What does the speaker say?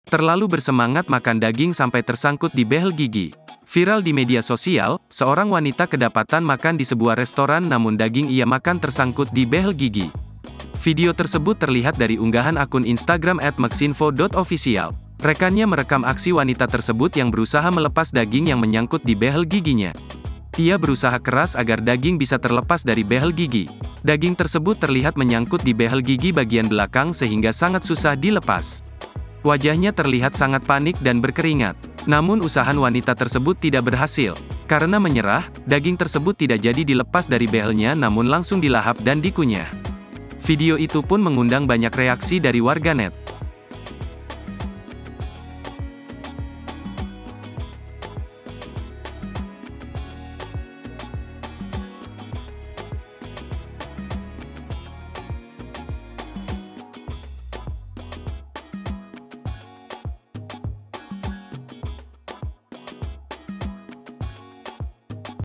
Terlalu bersemangat makan daging sampai tersangkut di behel gigi. Viral di media sosial, seorang wanita kedapatan makan di sebuah restoran namun daging ia makan tersangkut di behel gigi. Video tersebut terlihat dari unggahan akun Instagram @maxinfo.official. Rekannya merekam aksi wanita tersebut yang berusaha melepas daging yang menyangkut di behel giginya. Ia berusaha keras agar daging bisa terlepas dari behel gigi. Daging tersebut terlihat menyangkut di behel gigi bagian belakang sehingga sangat susah dilepas. Wajahnya terlihat sangat panik dan berkeringat. Namun usaha wanita tersebut tidak berhasil. Karena menyerah, daging tersebut tidak jadi dilepas dari behelnya namun langsung dilahap dan dikunyah. Video itu pun mengundang banyak reaksi dari warganet.